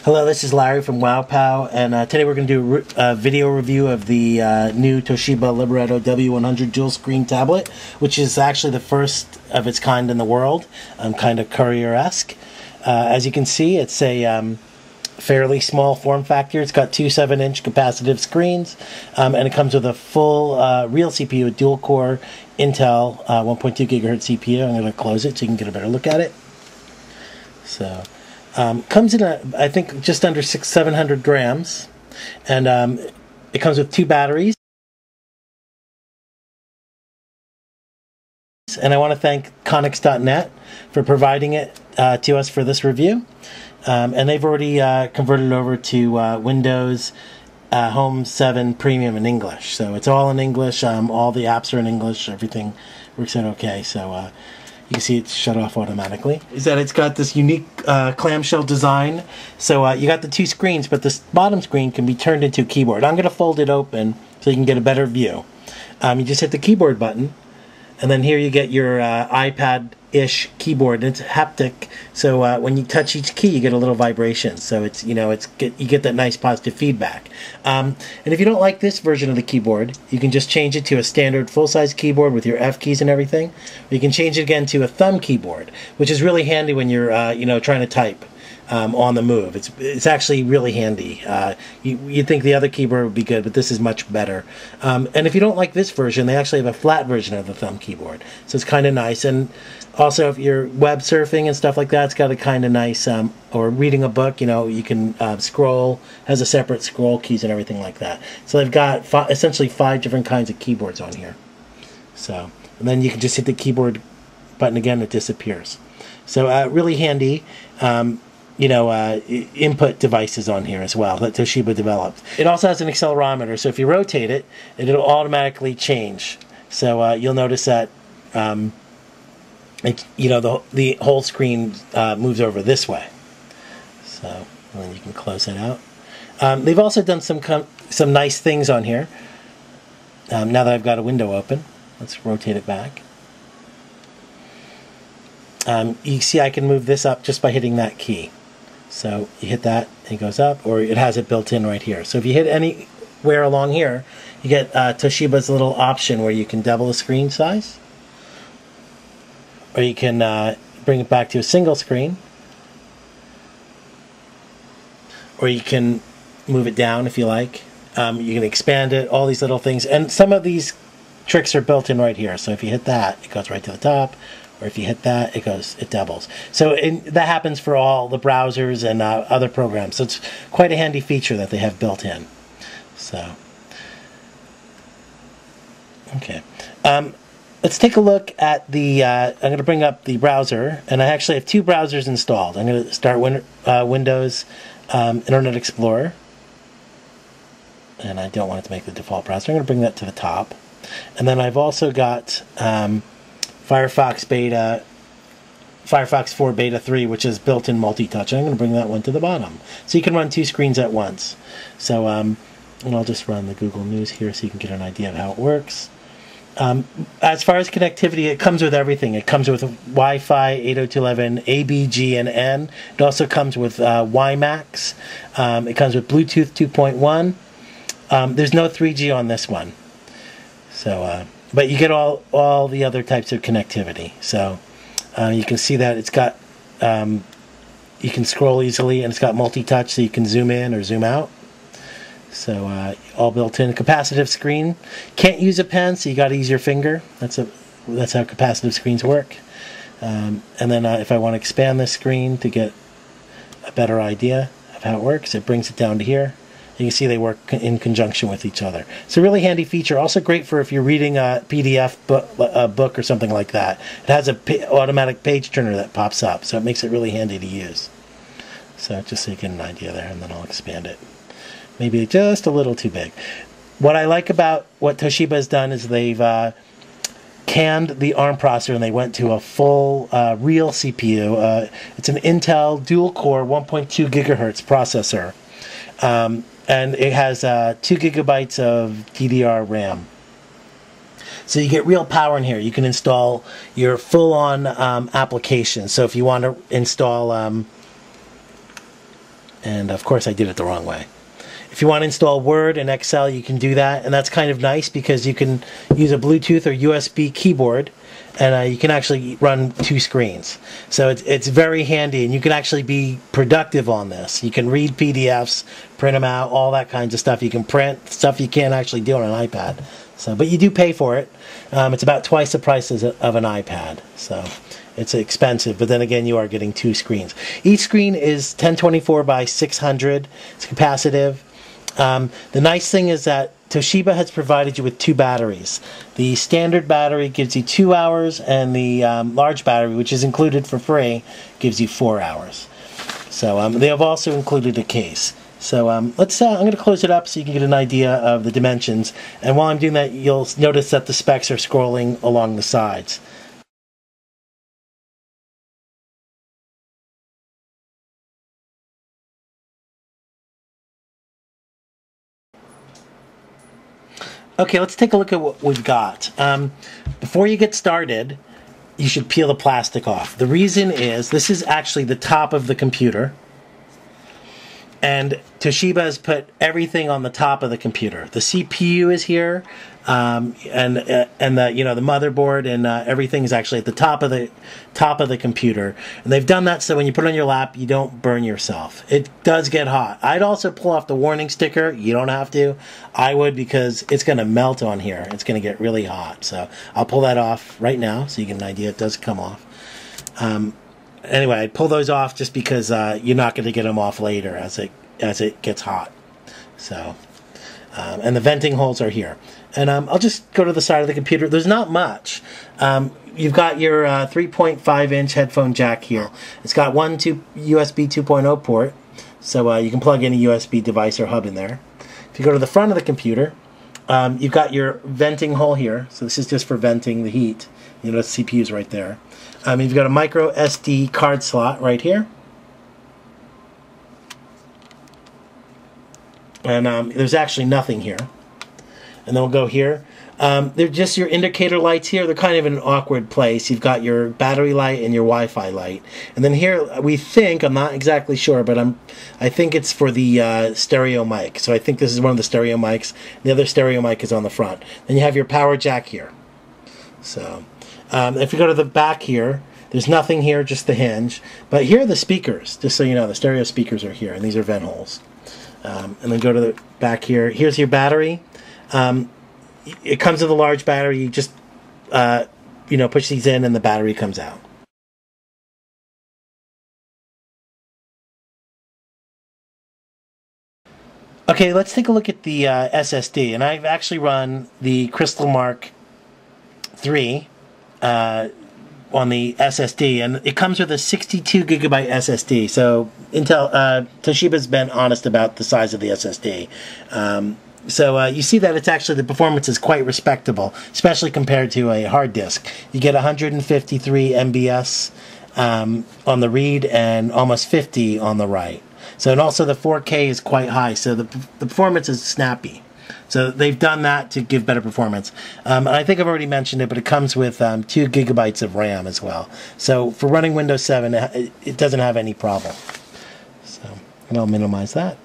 Hello, this is Larry from wow-pow, and today we're going to do a video review of the new Toshiba Libretto W100 dual screen tablet, which is actually the first of its kind in the world, kind of courier-esque. As you can see, it's a fairly small form factor. It's got two 7-inch capacitive screens, and it comes with a full real CPU, a dual-core Intel 1.2 gigahertz CPU. I'm going to close it so you can get a better look at it. So. Comes in, I think, just under 700 grams, and it comes with two batteries. And I want to thank Connex.net for providing it to us for this review. And they've already converted it over to Windows Home 7 Premium in English. So it's all in English, all the apps are in English, everything works out okay. So you can see it's shut off automatically. Is that it's got this unique clamshell design. So you got the two screens, but this bottom screen can be turned into a keyboard. I'm going to fold it open so you can get a better view. You just hit the keyboard button, and then here you get your iPad-ish keyboard. And it's haptic, so when you touch each key, you get a little vibration. So it's you get that nice positive feedback. And if you don't like this version of the keyboard, you can just change it to a standard full-size keyboard with your F keys and everything. Or you can change it again to a thumb keyboard, which is really handy when you're trying to type on the move. It's actually really handy. You'd think the other keyboard would be good, but this is much better. And if you don't like this version, they actually have a flat version of the thumb keyboard, so it's kind of nice. And also, if you're web surfing and stuff like that, it's got a kind of nice, or reading a book, you can scroll, has a separate scroll keys and everything like that. So they've got essentially 5 different kinds of keyboards on here. So, and then you can just hit the keyboard button again, it disappears. So really handy. Input devices on here as well that Toshiba developed. It also has an accelerometer, so if you rotate it, it'll automatically change. So you'll notice that the whole screen moves over this way. So and then you can close it out. They've also done some nice things on here. Now that I've got a window open, let's rotate it back. You see I can move this up just by hitting that key. So you hit that, and it goes up, or it has it built in right here. So if you hit anywhere along here, you get Toshiba's little option where you can double the screen size, or you can bring it back to a single screen, or you can move it down if you like. You can expand it, all these little things. And some of these tricks are built in right here. So if you hit that, it goes right to the top. Or if you hit that, it doubles. So that happens for all the browsers and other programs. So it's quite a handy feature that they have built in. So, okay. Let's take a look at the, I'm going to bring up the browser. And I actually have 2 browsers installed. I'm going to start Windows Internet Explorer. And I don't want it to make the default browser. I'm going to bring that to the top. And then I've also got Firefox 4 Beta 3, which is built-in multi-touch. I'm going to bring that one to the bottom. So you can run 2 screens at once. So, and I'll just run the Google News here so you can get an idea of how it works. As far as connectivity, it comes with everything. It comes with Wi-Fi 802.11, A, B, G, and N. It also comes with WiMAX. It comes with Bluetooth 2.1. There's no 3G on this one. So, but you get all the other types of connectivity. So you can see that it's got, you can scroll easily, and it's got multi-touch, so you can zoom in or zoom out. So all built in. Capacitive screen. Can't use a pen, so you got to use your finger. That's how capacitive screens work. And then if I want to expand this screen to get a better idea of how it works, it brings it down to here. You can see they work in conjunction with each other. It's a really handy feature. Also great for if you're reading a PDF book or something like that. It has an automatic page turner that pops up, so it makes it really handy to use. So just so you get an idea there, and then I'll expand it. Maybe just a little too big. What I like about what Toshiba has done is they've canned the ARM processor, and they went to a full real CPU. It's an Intel dual-core 1.2 gigahertz processor. And it has 2 gigabytes of DDR RAM. So you get real power in here. You can install your full-on application. So if you want to install And of course I did it the wrong way. If you want to install Word and Excel, you can do that, and that's kind of nice because you can use a Bluetooth or USB keyboard, and you can actually run 2 screens. So it's very handy, and you can actually be productive on this. You can read PDFs, print them out, all that kinds of stuff. You can print stuff you can't actually do on an iPad. So, but you do pay for it. It's about twice the price of an iPad. So it's expensive, but then again, you are getting 2 screens. Each screen is 1024 by 600. It's capacitive. The nice thing is that Toshiba has provided you with 2 batteries. The standard battery gives you 2 hours, and the large battery, which is included for free, gives you 4 hours. So they have also included a case. So let's. I'm going to close it up so you can get an idea of the dimensions. And while I'm doing that, you'll notice that the specs are scrolling along the sides. Okay, let's take a look at what we've got. Before you get started, you should peel the plastic off. The reason is this is actually the top of the computer, and Toshiba has put everything on the top of the computer. The CPU is here, and the the motherboard and everything is actually at the top of the computer. And they've done that so when you put it on your lap, you don't burn yourself. It does get hot. I'd also pull off the warning sticker. You don't have to. I would, because it's going to melt on here. It's going to get really hot. So I'll pull that off right now so you get an idea. It does come off. Anyway, I'd pull those off just because you're not going to get them off later as it gets hot. So, and the venting holes are here. And I'll just go to the side of the computer. There's not much. You've got your 3.5-inch headphone jack here. It's got one USB 2.0 port, so you can plug any USB device or hub in there. If you go to the front of the computer, you've got your venting hole here. So this is just for venting the heat. You know, the CPU's right there. You've got a micro SD card slot right here. And there's actually nothing here. And then we'll go here. They're just your indicator lights here. They're kind of in an awkward place. You've got your battery light and your Wi-Fi light. And then here, we think, I'm not exactly sure, but I think it's for the stereo mic. So I think this is one of the stereo mics. The other stereo mic is on the front. Then you have your power jack here. So if you go to the back here, there's nothing here, just the hinge. But here are the speakers, just so you know. The stereo speakers are here, and these are vent holes. And then go to the back here. Here's your battery. It comes with a large battery. You just push these in, and the battery comes out. Okay, let's take a look at the SSD. And I've actually run the Crystal Mark III on the SSD, and it comes with a 62 gigabyte SSD. So Toshiba's been honest about the size of the SSD. So you see that it's actually, the performance is quite respectable, especially compared to a hard disk. You get 153 MBS on the read and almost 50 on the write. So, and also the 4K is quite high, so the performance is snappy. So they've done that to give better performance. And I think I've already mentioned it, but it comes with 2 gigabytes of RAM as well. So for running Windows 7, it doesn't have any problem. So, and I'll minimize that.